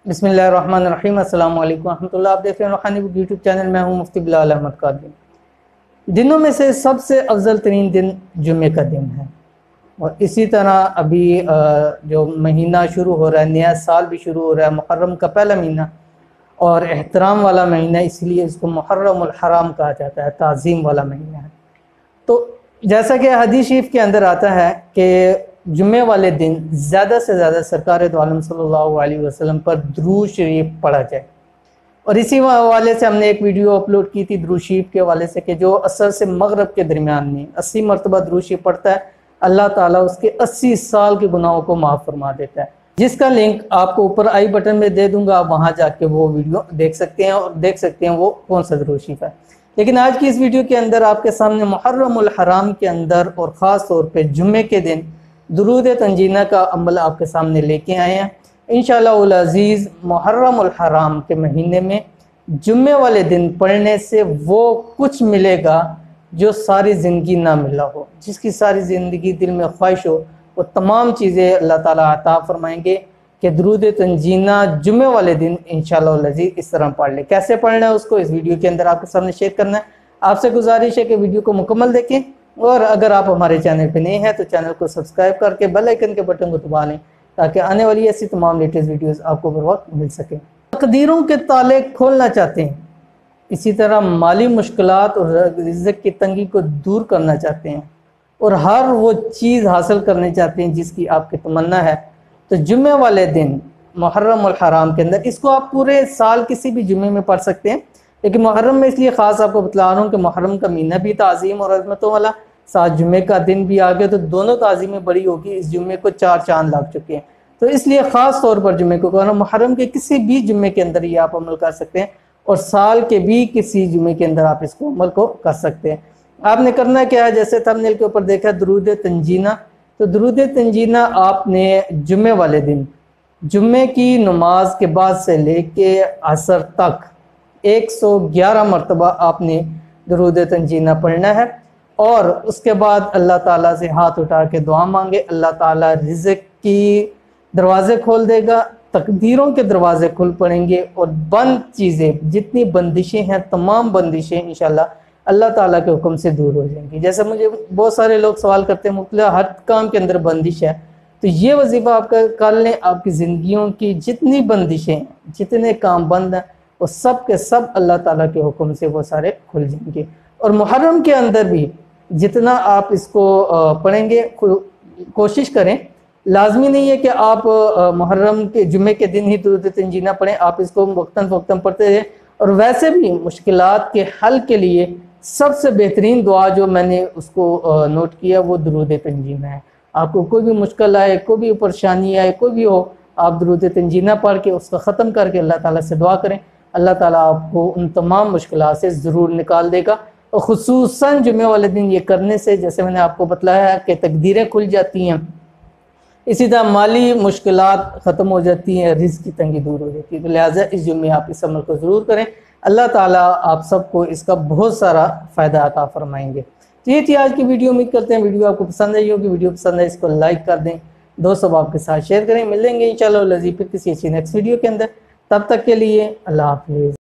बिस्मिल्लाहिर्रहमानिर्रहीम। अस्सलाम वालेकुम रहमतुल्लाह। आप देख रहे हैं रूहानी बुक यूट्यूब चैनल। मैं हूं मुफ्ती बिलाल अहमद कादरी। दिनों में से सबसे अफजल तरीन दिन जुम्मे का दिन है, और इसी तरह अभी जो महीना शुरू हो रहा है, नया साल भी शुरू हो रहा है, मुहर्रम का पहला महीना और एहतराम वाला महीना, इसलिए इसको मुहर्रमुल हराम कहा जाता है, ताज़ीम वाला महीना है। तो जैसा कि हदीस शरीफ के अंदर आता है कि जुम्मे वाले दिन ज़्यादा से ज़्यादा सरकार दो आलम सल्लल्लाहु अलैहि वसल्लम पर दुरूद शरीफ पढ़ा जाए। और इसी हवाले से हमने एक वीडियो अपलोड की थी दुरूद शरीफ के हवाले से कि जो असर से मगरब के दरमियान में 80 मरतबा दुरूद शरीफ पढ़ता है, अल्लाह ताला उसके 80 साल के गुनाहों को माफ़ फरमा देता है, जिसका लिंक आपको ऊपर आई बटन में दे दूंगा। आप वहाँ जाके वो वीडियो देख सकते हैं और देख सकते हैं वो कौन सा दुरूद शरीफ है। लेकिन आज की इस वीडियो के अंदर आपके सामने मुहर्रमुल हराम के अंदर और ख़ास तौर पे जुम्मे के दिन दुरूद तंजीना का अमल आपके सामने लेके आए हैं। इंशाअल्लाह उल अज़ीज़ मुहर्रमुल हराम के महीने में जुम्मे वाले दिन पढ़ने से वो कुछ मिलेगा जो सारी ज़िंदगी ना मिला हो। जिसकी सारी ज़िंदगी दिल में ख्वाहिश हो, वो तमाम चीज़ें अल्लाह ताला अता फरमाएंगे कि दुरूद तंजीना जुम्मे वाले दिन इंशाअल्लाह उल अज़ीज़ इस तरह पढ़ ले। कैसे पढ़ना है उसको इस वीडियो के अंदर आपके सामने शेयर करना है। आपसे गुजारिश है कि वीडियो को मुकम्मल देखें, और अगर आप हमारे चैनल पे नए हैं तो चैनल को सब्सक्राइब करके बेल आइकन के बटन को दबा लें, ताकि आने वाली ऐसी तमाम लेटेस्ट वीडियोस आपको बर वक्त मिल सके। तकदीरों के ताले खोलना चाहते हैं, इसी तरह माली मुश्किलात और रिज़्क़ की तंगी को दूर करना चाहते हैं, और हर वो चीज़ हासिल करना चाहते हैं जिसकी आपकी तमन्ना है, तो जुम्मे वाले दिन मुहर्रमुल हराम के अंदर, इसको आप पूरे साल किसी भी जुम्मे में पढ़ सकते हैं, लेकिन मुहर्रम में इसलिए ख़ास आपको बतला रहा हूँ कि मुहर्रम का महीना भी ताज़ीम और अज़मतों वाला, साथ जुम्मे का दिन भी आ गया, तो दोनों ताज़ीमें बड़ी होगी। इस जुम्मे को 4 चांद लग चुके हैं, तो इसलिए ख़ास तौर पर जुम्मे को कहना, मुहर्रम के किसी भी जुम्मे के अंदर ये आप अमल कर सकते हैं, और साल के भी किसी जुम्मे के अंदर आप इसको अमल को कर सकते हैं। आपने करना क्या है, जैसे थंबनेल के ऊपर देखा दुरूद तंजीना, तो दुरूद तंजीना आपने जुम्मे वाले दिन जुम्मे की नमाज के बाद से लेके असर तक 111 मरतबा आपने दुरूद तंजीना पढ़ना है, और उसके बाद अल्लाह ताला से हाथ उठा के दुआ मांगे। अल्लाह ताला रिज़्क़ की दरवाज़े खोल देगा, तकदीरों के दरवाज़े खुल पड़ेंगे, और बंद चीज़ें जितनी बंदिशें हैं तमाम बंदिशें इंशाअल्लाह अल्लाह ताला के हुक्म से दूर हो जाएंगी। जैसे मुझे बहुत सारे लोग सवाल करते हैं मुख्तलिफ हर काम के अंदर बंदिश है, तो ये वजीफ़ा आप कर लें, आपकी ज़िंदगियों की जितनी बंदिशें जितने काम बंद हैं वो सब के सब अल्लाह ताला के हुक्म से वो सारे खुल जाएंगे। और मुहर्रम के अंदर भी जितना आप इसको पढ़ेंगे, कोशिश करें, लाजमी नहीं है कि आप मुहर्रम के जुम्मे के दिन ही दुरूद तंजीना पढ़ें, आप इसको वक्तन फ़वक्तन पढ़ते रहें। और वैसे भी मुश्किलात के हल के लिए सबसे बेहतरीन दुआ जो मैंने उसको नोट किया वो दुरूद तंजीना है। आपको कोई भी मुश्किल आए, कोई भी परेशानी आए, कोई भी हो, आप दुरूद तंजीना पढ़ के उसको ख़त्म करके अल्लाह ताला से दुआ करें। अल्लाह ताला आपको उन तमाम मुश्किलात से ज़रूर निकाल देगा। और ख़ुसूसन जुम्मे वाले दिन ये करने से, जैसे मैंने आपको बतलाया है कि तकदीरें खुल जाती हैं, इसी तरह माली मुश्किलात ख़त्म हो जाती हैं, रिज़्क़ की तंगी दूर हो जाती है। तो लिहाजा इस जुम्मे आप इस अमल को ज़रूर करें। अल्लाह ताला आप सबको इसका बहुत सारा फ़ायदा अता फरमाएंगे। तो ये थी आज की वीडियो। उम्मीद करते हैं वीडियो आपको पसंद आई होगी। वीडियो पसंद है इसको लाइक कर दें, दोस्तों आपके साथ शेयर करें। मिलेंगे इंशाअल्लाह फिर किसी अच्छी नेक्स्ट वीडियो के अंदर। तब तक के लिए अल्लाह हाफ़िज़।